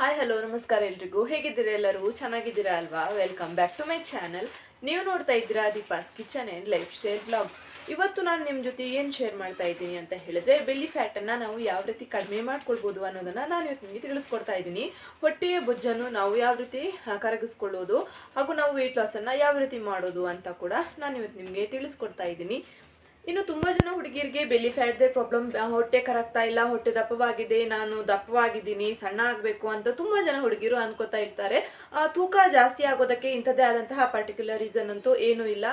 Hi hello ನಮಸ್ಕಾರ ಎಲ್ರಿಗೂ. ಹೇಗಿದ್ದೀರಾ? ಎಲ್ಲರೂ ಚೆನ್ನಾಗಿದ್ದೀರಾ ಅಲ್ವಾ? Welcome back to my channel. ನೀವು ನೋಡ್ತಾ ಇದ್ದೀರಾ Deepa's kitchen and lifestyle blog. ಇವತ್ತು ನಾನು ನಿಮ್ಮ ಜೊತೆ ಏನು ಶೇರ್ ಮಾಡ್ತಾ ಇದ್ದೀನಿ ಅಂತ ಹೇಳಿದ್ರೆ, ಬೆಲ್ಲಿ ಫ್ಯಾಟನ್ನು ನಾವು ಯಾವ ರೀತಿ ಕಡಿಮೆ ಮಾಡ್ಕೊಳ್ಬೋದು ಅನ್ನೋದನ್ನು ನಾನು ಇವತ್ತು ನಿಮಗೆ ತಿಳಿಸ್ಕೊಡ್ತಾ ಇದ್ದೀನಿ. ಹೊಟ್ಟೆಯ ಬೊಜ್ಜನ್ನು ನಾವು ಯಾವ ರೀತಿ ಕರಗಿಸ್ಕೊಳ್ಳೋದು ಹಾಗೂ ನಾವು ವೆಯ್ಟ್ ಲಾಸನ್ನು ಯಾವ ರೀತಿ ಮಾಡೋದು ಅಂತ ಕೂಡ ನಾನು ಇವತ್ತು ನಿಮಗೆ ತಿಳಿಸ್ಕೊಡ್ತಾ ಇದ್ದೀನಿ. ಇನ್ನು ತುಂಬ ಜನ ಹುಡುಗಿಯರಿಗೆ ಬೆಲ್ಲಿ ಫ್ಯಾಟ್ದೇ ಪ್ರಾಬ್ಲಮ್, ಹೊಟ್ಟೆ ಕರಗ್ತಾ ಇಲ್ಲ, ಹೊಟ್ಟೆ ದಪ್ಪವಾಗಿದೆ, ನಾನು ದಪ್ಪವಾಗಿದ್ದೀನಿ, ಸಣ್ಣ ಆಗಬೇಕು ಅಂತ ತುಂಬ ಜನ ಹುಡುಗಿರು ಅನ್ಕೋತಾ ಇರ್ತಾರೆ. ತೂಕ ಜಾಸ್ತಿ ಆಗೋದಕ್ಕೆ ಇಂಥದ್ದೇ ಆದಂತಹ ಪರ್ಟಿಕ್ಯುಲರ್ ರೀಸನ್ ಅಂತೂ ಏನೂ ಇಲ್ಲ.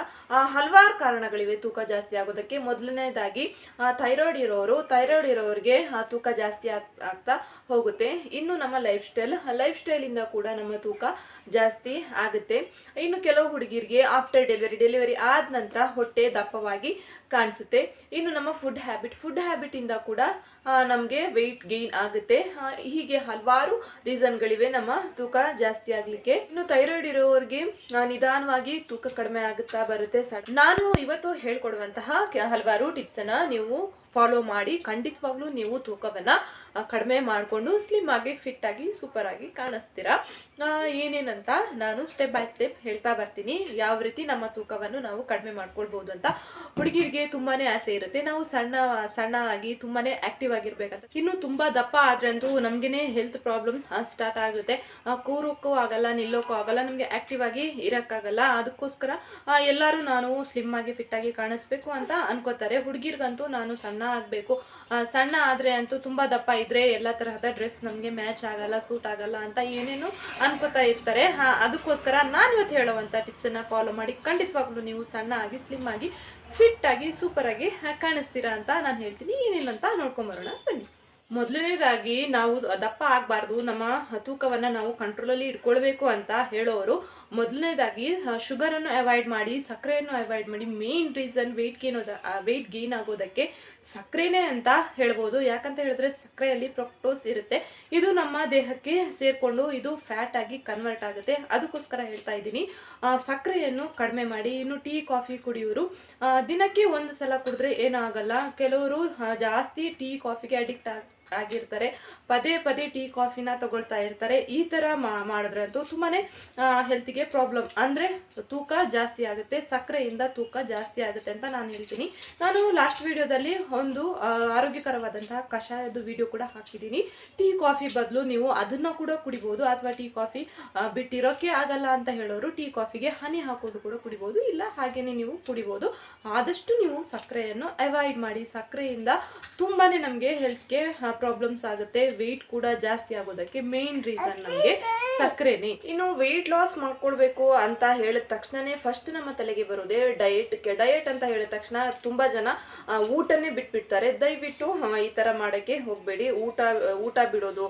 ಹಲವಾರು ಕಾರಣಗಳಿವೆ ತೂಕ ಜಾಸ್ತಿ ಆಗೋದಕ್ಕೆ. ಮೊದಲನೇದಾಗಿ ಥೈರಾಯ್ಡ್ ಇರೋರಿಗೆ ತೂಕ ಜಾಸ್ತಿ ಆಗ್ತಾ ಹೋಗುತ್ತೆ. ಇನ್ನು ನಮ್ಮ ಲೈಫ್ ಸ್ಟೈಲಿಂದ ಕೂಡ ನಮ್ಮ ತೂಕ ಜಾಸ್ತಿ ಆಗುತ್ತೆ. ಇನ್ನು ಕೆಲವು ಹುಡುಗಿರಿಗೆ ಆಫ್ಟರ್ ಡೆಲಿವರಿ ಆದ ನಂತರ ಹೊಟ್ಟೆ ದಪ್ಪವಾಗಿ ಕಾಣಿಸುತ್ತೆ. ಇನ್ನು ನಮ್ಮ ಫುಡ್ ಹ್ಯಾಬಿಟ್ ಇಂದ ಕೂಡ ನಮಗೆ ವೆಯ್ಟ್ ಗೇನ್ ಆಗುತ್ತೆ. ಹೀಗೆ ಹಲವಾರು ರೀಸನ್ಗಳಿವೆ ನಮ್ಮ ತೂಕ ಜಾಸ್ತಿ ಆಗ್ಲಿಕ್ಕೆ. ಇನ್ನು ಥೈರಾಯ್ಡ್ ಇರೋರಿಗೆ ನಿಧಾನವಾಗಿ ತೂಕ ಕಡಿಮೆ ಆಗುತ್ತಾ ಬರುತ್ತೆ. ನಾನು ಇವತ್ತು ಹೇಳ್ಕೊಡುವಂತಹ ಹಲವಾರು ಟಿಪ್ಸ್ ಅನ್ನ ನೀವು ಫಾಲೋ ಮಾಡಿ ಖಂಡಿತವಾಗ್ಲೂ ನೀವು ತೂಕವನ್ನ ಕಡಿಮೆ ಮಾಡಿಕೊಂಡು ಸ್ಲಿಮ್ ಆಗಿ ಫಿಟ್ ಆಗಿ ಸೂಪರ್ ಆಗಿ ಕಾಣಿಸ್ತೀರಾ. ಏನೇನಂತ ನಾನು ಸ್ಟೆಪ್ ಬೈ ಸ್ಟೆಪ್ ಹೇಳ್ತಾ ಬರ್ತೀನಿ. ಯಾವ ರೀತಿ ನಮ್ಮ ತೂಕವನ್ನು ನಾವು ಕಡಿಮೆ ಮಾಡ್ಕೊಳ್ಬಹುದು ಅಂತ. ಹುಡುಗಿರಿಗೆ ತುಂಬಾನೇ ಆಸೆ ಇರುತ್ತೆ, ನಾವು ಸಣ್ಣ ಆಗಿ ತುಂಬಾನೇ ಆಕ್ಟಿವ್ ಆಗಿರ್ಬೇಕಂತ. ಇನ್ನು ತುಂಬಾ ದಪ್ಪ ಆದ್ರೆ ಅಂತೂ ನಮ್ಗೆನೆ ಹೆಲ್ತ್ ಪ್ರಾಬ್ಲಮ್ ಸ್ಟಾರ್ಟ್ ಆಗುತ್ತೆ. ಕೂರೋಕ್ಕೂ ಆಗಲ್ಲ, ನಿಲ್ಲೋಕ್ಕೂ ಆಗಲ್ಲ, ನಮ್ಗೆ ಆಕ್ಟಿವ್ ಆಗಿ ಇರಕ್ಕಾಗಲ್ಲ. ಅದಕ್ಕೋಸ್ಕರ ಎಲ್ಲರೂ ನಾನು ಸ್ಲಿಮ್ ಆಗಿ ಫಿಟ್ ಆಗಿ ಕಾಣಿಸ್ಬೇಕು ಅಂತ ಅನ್ಕೋತಾರೆ. ಹುಡುಗಿರ್ಗಂತೂ ನಾನು ಸಣ್ಣ ಆಗಬೇಕು, ಸಣ್ಣ ಆದರೆ ಅಂತೂ ತುಂಬ ದಪ್ಪ ಇದ್ರೆ ಎಲ್ಲ ತರಹದ ಡ್ರೆಸ್ ನಮಗೆ ಮ್ಯಾಚ್ ಆಗಲ್ಲ, ಸೂಟ್ ಆಗಲ್ಲ ಅಂತ ಏನೇನು ಅನ್ಕೋತಾ ಇರ್ತಾರೆ. ಅದಕ್ಕೋಸ್ಕರ ನಾನು ಇವತ್ತು ಹೇಳುವಂಥ ಟಿಪ್ಸನ್ನು ಫಾಲೋ ಮಾಡಿ ಖಂಡಿತವಾಗ್ಲೂ ನೀವು ಸಣ್ಣ ಆಗಿ ಸ್ಲಿಮ್ ಆಗಿ ಫಿಟ್ ಆಗಿ ಸೂಪರ್ ಆಗಿ ಕಾಣಿಸ್ತೀರಾ ಅಂತ ನಾನು ಹೇಳ್ತೀನಿ. ಏನೇನಂತ ನೋಡ್ಕೊಂಬರೋಣ ಬನ್ನಿ. ಮೊದಲನೇದಾಗಿ ನಾವು ದಪ್ಪ ಆಗಬಾರ್ದು, ನಮ್ಮ ತೂಕವನ್ನು ನಾವು ಕಂಟ್ರೋಲಲ್ಲಿ ಇಟ್ಕೊಳ್ಬೇಕು ಅಂತ ಹೇಳೋರು ಮೊದಲನೇದಾಗಿ ಶುಗರನ್ನು ಅವಾಯ್ಡ್ ಮಾಡಿ, ಸಕ್ಕರೆಯನ್ನು ಅವಾಯ್ಡ್ ಮಾಡಿ. ಮೇನ್ ರೀಸನ್ ವೆಯ್ಟ್ ಗೇನ್ ಆಗೋದಕ್ಕೆ ಸಕ್ಕರೆನೇ ಅಂತ ಹೇಳ್ಬೋದು. ಯಾಕಂತ ಹೇಳಿದ್ರೆ ಸಕ್ಕರೆಯಲ್ಲಿ ಫ್ರಕ್ಟೋಸ್ ಇರುತ್ತೆ, ಇದು ನಮ್ಮ ದೇಹಕ್ಕೆ ಸೇರಿಕೊಂಡು ಇದು ಫ್ಯಾಟ್ ಆಗಿ ಕನ್ವರ್ಟ್ ಆಗುತ್ತೆ. ಅದಕ್ಕೋಸ್ಕರ ಹೇಳ್ತಾ ಇದ್ದೀನಿ ಸಕ್ಕರೆಯನ್ನು ಕಡಿಮೆ ಮಾಡಿ. ಇನ್ನು ಟೀ ಕಾಫಿ ಕುಡಿಯೋರು ದಿನಕ್ಕೆ ಒಂದು ಸಲ ಕುಡಿದ್ರೆ ಏನೂ ಆಗಲ್ಲ. ಕೆಲವರು ಜಾಸ್ತಿ ಟೀ ಕಾಫಿಗೆ ಅಡಿಕ್ಟ್ ಆಗಿರ್ತಾರೆ, ಪದೇ ಟೀ ಕಾಫಿನ ತಗೊಳ್ತಾ ಇರ್ತಾರೆ. ಈ ಥರ ಮಾಡಿದ್ರಂತೂ ತುಂಬಾ ಹೆಲ್ತಿಗೆ ಪ್ರಾಬ್ಲಮ್, ಅಂದರೆ ತೂಕ ಜಾಸ್ತಿ ಆಗುತ್ತೆ, ಸಕ್ಕರೆಯಿಂದ ತೂಕ ಜಾಸ್ತಿ ಆಗುತ್ತೆ ಅಂತ ನಾನು ಹೇಳ್ತೀನಿ. ನಾನು ಲಾಸ್ಟ್ ವಿಡಿಯೋದಲ್ಲಿ ಒಂದು ಆರೋಗ್ಯಕರವಾದಂತಹ ಕಷಾಯದ ವಿಡಿಯೋ ಕೂಡ ಹಾಕಿದ್ದೀನಿ. ಟೀ ಕಾಫಿ ಬದಲು ನೀವು ಅದನ್ನು ಕೂಡ ಕುಡಿಬೋದು, ಅಥವಾ ಟೀ ಕಾಫಿ ಬಿಟ್ಟಿರೋಕ್ಕೆ ಆಗಲ್ಲ ಅಂತ ಹೇಳೋರು ಟೀ ಕಾಫಿಗೆ ಹನಿ ಹಾಕೊಂಡು ಕೂಡ ಕುಡಿಬೋದು, ಇಲ್ಲ ಹಾಗೇನೆ ನೀವು ಕುಡಿಬೋದು. ಆದಷ್ಟು ನೀವು ಸಕ್ಕರೆಯನ್ನು ಅವಾಯ್ಡ್ ಮಾಡಿ. ಸಕ್ಕರೆಯಿಂದ ತುಂಬಾ ನಮಗೆ ಹೆಲ್ತ್ಗೆ ಪ್ರಾಬ್ಲಮ್ಸ್ ಆಗುತ್ತೆ. ವೆಯ್ಟ್ ಕೂಡ ಜಾಸ್ತಿ ಆಗೋದಕ್ಕೆ ಮೇನ್ ರೀಸನ್ ನಮಗೆ ಸಕ್ಕರೆನೇ. ಇನ್ನು ವೆಯ್ಟ್ ಲಾಸ್ ಮಾಡ್ಕೊಳ್ಬೇಕು ಅಂತ ಹೇಳಿದ ತಕ್ಷಣನೇ ಫಸ್ಟ್ ನಮ್ಮ ತಲೆಗೆ ಬರೋದೇ ಡಯಟ್ ಅಂತ ಹೇಳಿದ ತಕ್ಷಣ ತುಂಬ ಜನ ಊಟನೇ ಬಿಟ್ಬಿಡ್ತಾರೆ. ದಯವಿಟ್ಟು ಈ ಥರ ಮಾಡೋಕ್ಕೆ ಹೋಗಬೇಡಿ. ಊಟ ಬಿಡೋದು,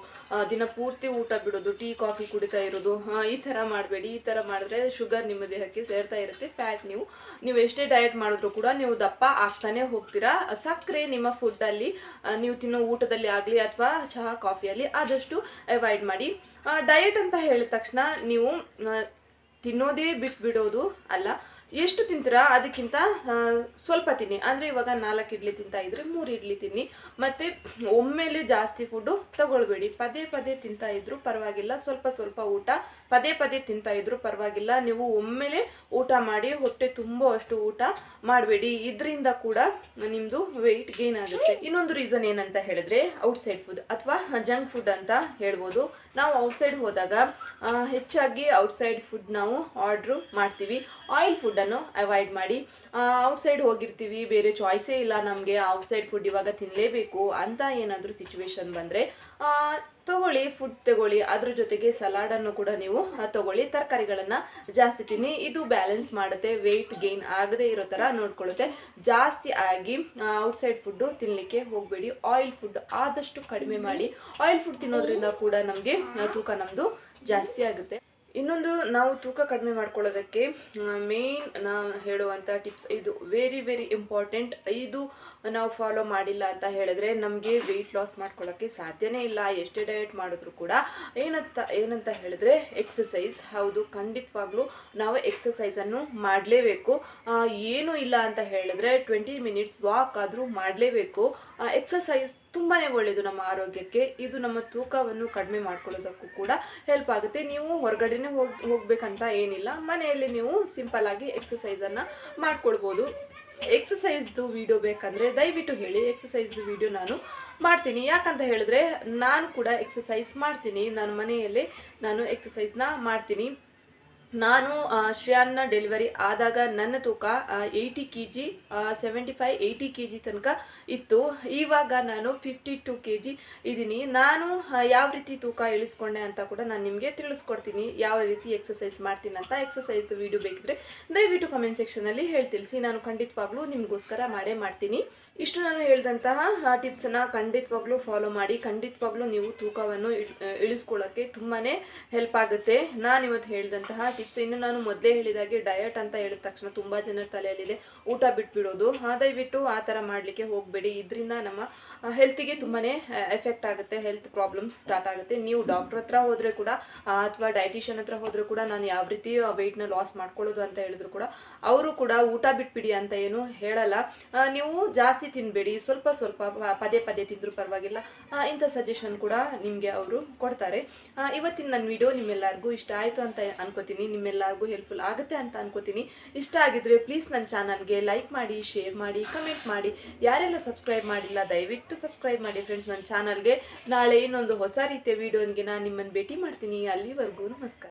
ದಿನ ಪೂರ್ತಿ ಊಟ ಬಿಡೋದು, ಟೀ ಕಾಫಿ ಕುಡಿತಾ ಇರೋದು, ಈ ಥರ ಮಾಡಬೇಡಿ. ಈ ಥರ ಮಾಡಿದ್ರೆ ಶುಗರ್ ನಿಮ್ಮ ದೇಹಕ್ಕೆ ಸೇರ್ತಾ ಇರುತ್ತೆ. ಫ್ಯಾಟ್ ನೀವು ಎಷ್ಟೇ ಡಯಟ್ ಮಾಡಿದ್ರು ಕೂಡ ನೀವು ದಪ್ಪ ಆಗ್ತಾನೆ ಹೋಗ್ತೀರಾ. ಸಕ್ಕರೆ ನಿಮ್ಮ ಫುಡ್ಡಲ್ಲಿ, ನೀವು ತಿನ್ನೋ ಊಟದಲ್ಲಿ ಆಗಲಿ ಅಥವಾ ಚಹಾ ಕಾಫಿಯಲ್ಲಿ ಆದಷ್ಟು ಅವಾಯ್ಡ್ ಮಾಡಿ. ಡಯಟ್ ಅಂತ ಹೇಳಿದ ತಕ್ಷಣ ನೀವು ತಿನ್ನೋದೇ ಬಿಡೋದು ಅಲ್ಲ, ಎಷ್ಟು ತಿಂತೀರಾ ಅದಕ್ಕಿಂತ ಸ್ವಲ್ಪ ತಿನ್ನಿ. ಅಂದರೆ ಇವಾಗ 4 ಇಡ್ಲಿ ತಿಂತಾ ಇದ್ರೆ 3 ಇಡ್ಲಿ ತಿನ್ನಿ. ಮತ್ತು ಒಮ್ಮೆಲೆ ಜಾಸ್ತಿ ಫುಡ್ಡು ತಗೊಳ್ಬೇಡಿ. ಪದೇ ತಿಂತಾ ಇದ್ರು ಪರವಾಗಿಲ್ಲ, ಸ್ವಲ್ಪ ಊಟ ಪದೇ ತಿಂತಾ ಇದ್ರು ಪರವಾಗಿಲ್ಲ. ನೀವು ಒಮ್ಮೆಲೆ ಊಟ ಮಾಡಿ, ಹೊಟ್ಟೆ ತುಂಬುವಷ್ಟು ಊಟ ಮಾಡಬೇಡಿ. ಇದರಿಂದ ಕೂಡ ನಿಮ್ಮದು ವೆಯ್ಟ್ ಗೇನ್ ಆಗುತ್ತೆ. ಇನ್ನೊಂದು ರೀಸನ್ ಏನಂತ ಹೇಳಿದ್ರೆ ಔಟ್ಸೈಡ್ ಫುಡ್ ಅಥವಾ ಜಂಕ್ ಫುಡ್ ಅಂತ ಹೇಳ್ಬೋದು. ನಾವು ಔಟ್ಸೈಡ್ ಹೋದಾಗ ಹೆಚ್ಚಾಗಿ ಔಟ್ಸೈಡ್ ಫುಡ್ ನಾವು ಆರ್ಡ್ರು ಮಾಡ್ತೀವಿ. ಆಯಿಲ್ ಫುಡ್ಡನ್ನು ಅವಾಯ್ಡ್ ಮಾಡಿ. ಔಟ್ಸೈಡ್ ಹೋಗಿರ್ತೀವಿ, ಬೇರೆ ಚಾಯ್ಸೇ ಇಲ್ಲ ನಮಗೆ, ಔಟ್ಸೈಡ್ ಫುಡ್ ಇವಾಗ ತಿನ್ನಲೇಬೇಕು ಅಂತ ಏನಾದರೂ ಸಿಚುವೇಶನ್ ಬಂದರೆ ಫುಡ್ ತಗೊಳ್ಳಿ. ಅದ್ರ ಜೊತೆಗೆ ಸಲಾಡನ್ನು ಕೂಡ ನೀವು ತಗೊಳ್ಳಿ. ತರಕಾರಿಗಳನ್ನು ಜಾಸ್ತಿ ತಿನ್ನಿ. ಇದು ಬ್ಯಾಲೆನ್ಸ್ ಮಾಡುತ್ತೆ, ವೆಯ್ಟ್ ಗೇನ್ ಆಗದೆ ಇರೋ ಥರ ನೋಡ್ಕೊಳ್ಳುತ್ತೆ. ಜಾಸ್ತಿ ಆಗಿ ಔಟ್ಸೈಡ್ ಫುಡ್ಡು ತಿನ್ನಲಿಕ್ಕೆ ಹೋಗಬೇಡಿ. ಆಯಿಲ್ ಫುಡ್ ಆದಷ್ಟು ಕಡಿಮೆ ಮಾಡಿ. ಆಯಿಲ್ ಫುಡ್ ತಿನ್ನೋದ್ರಿಂದ ಕೂಡ ನಮಗೆ ತೂಕ ನಮ್ಮದು ಜಾಸ್ತಿ ಆಗುತ್ತೆ. ಇನ್ನೊಂದು, ನಾವು ತೂಕ ಕಡಿಮೆ ಮಾಡ್ಕೊಳ್ಳೋದಕ್ಕೆ ಮೇನ್ ನಾನು ಹೇಳುವಂಥ ಟಿಪ್ಸ್ ಇದು ವೆರಿ ಇಂಪಾರ್ಟೆಂಟ್. ಇದು ನಾವು ಫಾಲೋ ಮಾಡಿಲ್ಲ ಅಂತ ಹೇಳಿದ್ರೆ ನಮಗೆ ವೆಯ್ಟ್ ಲಾಸ್ ಮಾಡ್ಕೊಳ್ಳೋಕ್ಕೆ ಸಾಧ್ಯನೇ ಇಲ್ಲ. ಎಷ್ಟೇ ಡಯಟ್ ಮಾಡಿದ್ರು ಕೂಡ ಏನಂತ ಹೇಳಿದ್ರೆ ಎಕ್ಸಸೈಸ್. ಹೌದು, ಖಂಡಿತವಾಗ್ಲೂ ನಾವು ಎಕ್ಸಸೈಸನ್ನು ಮಾಡಲೇಬೇಕು. ಏನೂ ಇಲ್ಲ ಅಂತ ಹೇಳಿದ್ರೆ 20 ಮಿನಿಟ್ಸ್ ವಾಕ್ ಆದರೂ ಮಾಡಲೇಬೇಕು. ಎಕ್ಸಸೈಸ್ ತುಂಬಾ ಒಳ್ಳೆಯದು ನಮ್ಮ ಆರೋಗ್ಯಕ್ಕೆ. ಇದು ನಮ್ಮ ತೂಕವನ್ನು ಕಡಿಮೆ ಮಾಡ್ಕೊಳ್ಳೋದಕ್ಕೂ ಕೂಡ ಹೆಲ್ಪ್ ಆಗುತ್ತೆ. ನೀವು ಹೊರಗಡೆನೇ ಹೋಗ್ಬೇಕಂತ ಏನಿಲ್ಲ, ಮನೆಯಲ್ಲಿ ನೀವು ಸಿಂಪಲ್ ಆಗಿ ಎಕ್ಸಸೈಸನ್ನು ಮಾಡ್ಕೊಳ್ಬೋದು. ಎಕ್ಸಸೈಸ್ದು ವಿಡಿಯೋ ಬೇಕಂದರೆ ದಯವಿಟ್ಟು ಹೇಳಿ, ಎಕ್ಸಸೈಸ್ದು ವಿಡಿಯೋ ನಾನು ಮಾಡ್ತೀನಿ. ಯಾಕಂತ ಹೇಳಿದ್ರೆ ನಾನು ಕೂಡ ಎಕ್ಸಸೈಸ್ ಮಾಡ್ತೀನಿ, ನಾನು ಮನೆಯಲ್ಲೇ ಎಕ್ಸಸೈಸ್ನ ಮಾಡ್ತೀನಿ. ನಾನು ಶ್ರೇಯಾನ್ನ ಡೆಲಿವರಿ ಆದಾಗ ನನ್ನ ತೂಕ 80 kg 75-80 kg ತನಕ ಇತ್ತು. ಇವಾಗ ನಾನು 52 kg ಇದ್ದೀನಿ. ನಾನು ಯಾವ ರೀತಿ ತೂಕ ಇಳಿಸ್ಕೊಂಡೆ ಅಂತ ಕೂಡ ನಾನು ನಿಮಗೆ ತಿಳಿಸ್ಕೊಡ್ತೀನಿ, ಯಾವ ರೀತಿ ಎಕ್ಸಸೈಸ್ ಮಾಡ್ತೀನಿ ಅಂತ. ಎಕ್ಸಸೈಸ್ ವಿಡಿಯೋ ಬೇಕಿದ್ರೆ ದಯವಿಟ್ಟು ಕಮೆಂಟ್ ಸೆಕ್ಷನಲ್ಲಿ ಹೇಳಿ ತಿಳಿಸಿ, ನಾನು ಖಂಡಿತವಾಗ್ಲೂ ನಿಮಗೋಸ್ಕರ ಮಾಡೇ ಮಾಡ್ತೀನಿ. ಇಷ್ಟು ನಾನು ಹೇಳಿದಂತಹ ಟಿಪ್ಸನ್ನು ಖಂಡಿತವಾಗ್ಲೂ ಫಾಲೋ ಮಾಡಿ. ಖಂಡಿತವಾಗ್ಲೂ ನೀವು ತೂಕವನ್ನು ಇಳಿಸ್ಕೊಳ್ಳೋಕ್ಕೆ ತುಂಬಾ ಹೆಲ್ಪ್ ಆಗುತ್ತೆ. ನಾನಿವತ್ತು ಹೇಳಿದಂತಹ ಟಿಪ್ಸ್. ಇನ್ನು ನಾನು ಮೊದಲೇ ಹೇಳಿದಾಗೆ ಡಯಟ್ ಅಂತ ಹೇಳಿದ ತಕ್ಷಣ ತುಂಬ ಜನರ ತಲೆಯಲ್ಲಿದೆ ಊಟ ಬಿಟ್ಬಿಡೋದು. ದಯವಿಟ್ಟು ಆ ಥರ ಮಾಡಲಿಕ್ಕೆ ಹೋಗಬೇಡಿ. ಇದರಿಂದ ನಮ್ಮ ಹೆಲ್ತಿಗೆ ತುಂಬಾ ಎಫೆಕ್ಟ್ ಆಗುತ್ತೆ, ಹೆಲ್ತ್ ಪ್ರಾಬ್ಲಮ್ಸ್ ಸ್ಟಾರ್ಟ್ ಆಗುತ್ತೆ. ನೀವು ಡಾಕ್ಟ್ರ್ ಹತ್ರ ಹೋದರೆ ಕೂಡ ಅಥವಾ ಡೈಟಿಷಿಯನ್ ಹತ್ರ ಹೋದರೂ ಕೂಡ ನಾನು ಯಾವ ರೀತಿ ವೆಯ್ಟ್ನ ಲಾಸ್ ಮಾಡ್ಕೊಳ್ಳೋದು ಅಂತ ಹೇಳಿದ್ರು ಕೂಡ ಅವರು ಕೂಡ ಊಟ ಬಿಟ್ಬಿಡಿ ಅಂತ ಏನು ಹೇಳಲ್ಲ. ನೀವು ಜಾಸ್ತಿ ತಿನ್ನಬೇಡಿ, ಸ್ವಲ್ಪ ಸ್ವಲ್ಪ ಪದೇ ಪದೇ ತಿಂದರೂ ಪರವಾಗಿಲ್ಲ, ಇಂಥ ಸಜೆಷನ್ ಕೂಡ ನಿಮಗೆ ಅವರು ಕೊಡ್ತಾರೆ. ಇವತ್ತಿನ ನನ್ನ ವಿಡಿಯೋ ನಿಮ್ಮೆಲ್ಲರಿಗೂ ಇಷ್ಟ ಆಯಿತು ಅಂತ ಅನ್ಕೋತೀನಿ, ನಿಮ್ಮೆಲ್ಲರಿಗೂ ಹೆಲ್ಪ್ಫುಲ್ ಆಗುತ್ತೆ ಅಂತ ಅನ್ಕೋತೀನಿ. ಇಷ್ಟ ಆಗಿದ್ರೆ ಪ್ಲೀಸ್ ನನ್ನ ಚಾನಲ್ಗೆ ಲೈಕ್ ಮಾಡಿ, ಶೇರ್ ಮಾಡಿ, ಕಮೆಂಟ್ ಮಾಡಿ. ಯಾರೆಲ್ಲ ಸಬ್ಸ್ಕ್ರೈಬ್ ಮಾಡಿಲ್ಲ ದಯವಿಟ್ಟು ಸಬ್ಸ್ಕ್ರೈಬ್ ಮಾಡಿ ಫ್ರೆಂಡ್ಸ್ ನನ್ನ ಚಾನಲ್ಗೆ. ನಾಳೆ ಇನ್ನೊಂದು ಹೊಸ ರೀತಿಯ ವಿಡಿಯೋನಿಗೆ ನಾನು ನಿಮ್ಮನ್ನು ಭೇಟಿ ಮಾಡ್ತೀನಿ. ಅಲ್ಲಿವರೆಗೂ ನಮಸ್ಕಾರ.